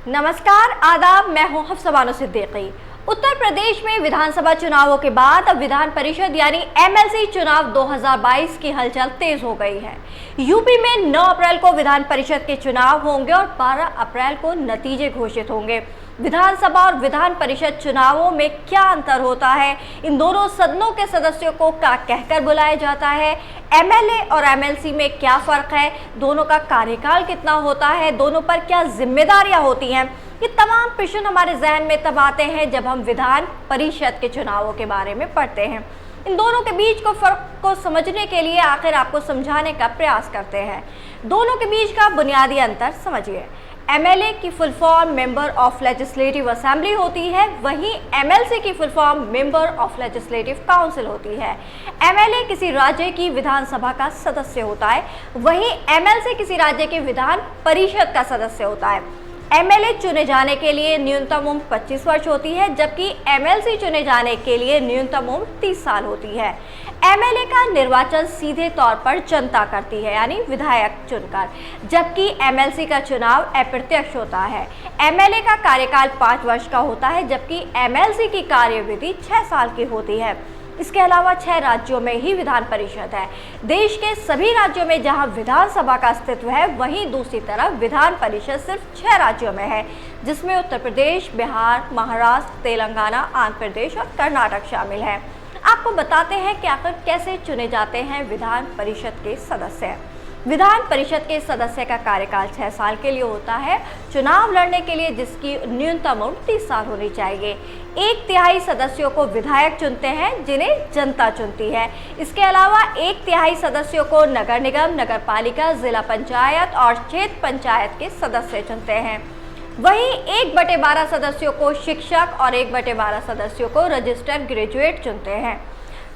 नमस्कार, आदाब। मैं हूं हफ्सा बानो सिद्दीकी। उत्तर प्रदेश में विधानसभा चुनावों के बाद अब विधान परिषद यानी एमएलसी चुनाव 2022 की हलचल तेज हो गई है। यूपी में 9 अप्रैल को विधान परिषद के चुनाव होंगे और 12 अप्रैल को नतीजे घोषित होंगे। विधानसभा और विधान परिषद चुनावों में क्या अंतर होता है, इन दोनों सदनों के सदस्यों को क्या कहकर बुलाया जाता है, एमएलए और एमएलसी में क्या फर्क है, दोनों का कार्यकाल कितना होता है, दोनों पर क्या जिम्मेदारियां होती हैं, ये तमाम प्रश्न हमारे जहन में तब आते हैं जब हम विधान परिषद के चुनावों के बारे में पढ़ते हैं। इन दोनों के बीच को फर्क को समझने के लिए आखिर आपको समझाने का प्रयास करते हैं। दोनों के बीच का बुनियादी अंतर समझिए। एमएलए की full form member of legislative assembly होती है, वहीं एमएलसी की full form member of legislative council होती है। एमएलए किसी राज्य की विधानसभा का सदस्य होता है, वहीं एमएलसी किसी राज्य की विधान परिषद का सदस्य होता है। एमएलए चुने जाने के लिए न्यूनतम उम्र 25 वर्ष होती है, जबकि एमएलसी चुने जाने के लिए न्यूनतम उम्र 30 साल होती है। एमएलए का निर्वाचन सीधे तौर पर जनता करती है, यानी विधायक चुनकर, जबकि एमएलसी का चुनाव अप्रत्यक्ष होता है। एमएलए का कार्यकाल 5 वर्ष का होता है, जबकि एमएलसी की कार्यविधि 6 साल की होती है। इसके अलावा 6 राज्यों में ही विधान परिषद है। देश के सभी राज्यों में जहां विधानसभा का अस्तित्व है, वहीं दूसरी तरफ विधान परिषद सिर्फ 6 राज्यों में है, जिसमें उत्तर प्रदेश, बिहार, महाराष्ट्र, तेलंगाना, आंध्र प्रदेश और कर्नाटक शामिल है। आपको बताते हैं कि आखिर कैसे चुने जाते हैं विधान परिषद के सदस्य। विधान परिषद के सदस्य का कार्यकाल 6 साल के लिए होता है, चुनाव लड़ने के लिए जिसकी न्यूनतम उम्र 30 साल होनी चाहिए। 1/3 सदस्यों को विधायक चुनते हैं, जिन्हें जनता चुनती है। इसके अलावा 1/3 सदस्यों को नगर निगम, नगर पालिका, जिला पंचायत और क्षेत्र पंचायत के सदस्य चुनते हैं। वहीं 1/12 सदस्यों को शिक्षक और 1/12 सदस्यों को रजिस्टर्ड ग्रेजुएट चुनते हैं।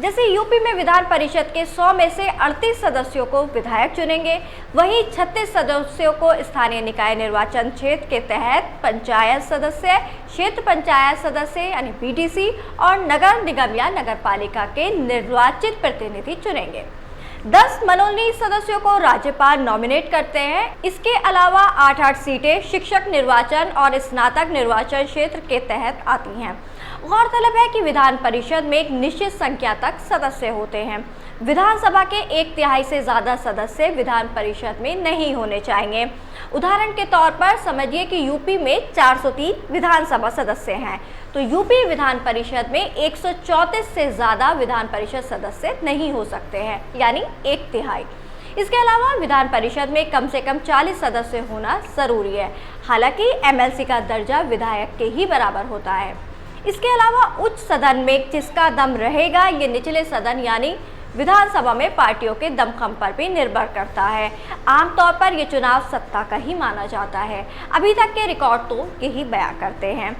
जैसे यूपी में विधान परिषद के 100 में से 38 सदस्यों को विधायक चुनेंगे, वहीं 36 सदस्यों को स्थानीय निकाय निर्वाचन क्षेत्र के तहत पंचायत सदस्य, क्षेत्र पंचायत सदस्य यानी पीटीसी और नगर निगम या नगर पालिका के निर्वाचित प्रतिनिधि चुनेंगे। 10 मनोनीत सदस्यों को राज्यपाल नॉमिनेट करते हैं। इसके अलावा 8-8 सीटें शिक्षक निर्वाचन और स्नातक निर्वाचन क्षेत्र के तहत आती हैं। गौरतलब है कि विधान परिषद में एक निश्चित संख्या तक सदस्य होते हैं। विधानसभा के 1/3 से ज्यादा सदस्य विधान परिषद में नहीं होने चाहिए। उदाहरण के तौर पर समझिए कि यूपी में 403 विधानसभा सदस्य हैं, तो यूपी विधान परिषद में 134 से ज्यादा विधान परिषद सदस्य नहीं हो सकते हैं, यानी 1/3। इसके अलावा विधान परिषद में कम से कम 40 सदस्य होना जरूरी है। हालांकि एमएलसी का दर्जा विधायक के ही बराबर होता है। इसके अलावा उच्च सदन में जिसका दम रहेगा, ये निचले सदन यानी विधानसभा में पार्टियों के दमखम पर भी निर्भर करता है। आमतौर पर यह चुनाव सत्ता का ही माना जाता है। अभी तक के रिकॉर्ड तो यही बयां करते हैं।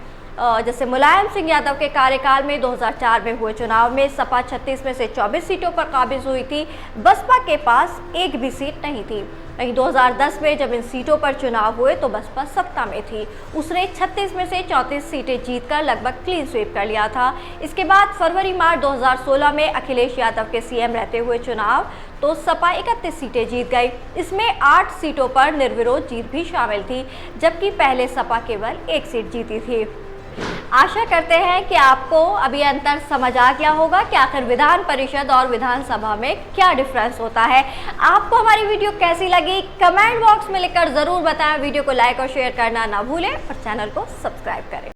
जैसे मुलायम सिंह यादव के कार्यकाल में 2004 में हुए चुनाव में सपा 36 में से 24 सीटों पर काबिज हुई थी। बसपा के पास एक भी सीट नहीं थी। वहीं 2010 में जब इन सीटों पर चुनाव हुए तो बसपा सत्ता में थी। उसने 36 में से 34 सीटें जीतकर लगभग क्लीन स्वीप कर लिया था। इसके बाद फरवरी-मार्च 2016 में अखिलेश यादव के सीएम रहते हुए चुनाव तो सपा 31 सीटें जीत गई। इसमें 8 सीटों पर निर्विरोध जीत भी शामिल थी, जबकि पहले सपा केवल 1 सीट जीती थी। आशा करते हैं कि आपको अभी अंतर समझ आ गया होगा कि आखिर विधान परिषद और विधानसभा में क्या डिफरेंस होता है। आपको हमारी वीडियो कैसी लगी कमेंट बॉक्स में लिखकर जरूर बताएं। वीडियो को लाइक और शेयर करना ना भूलें और चैनल को सब्सक्राइब करें।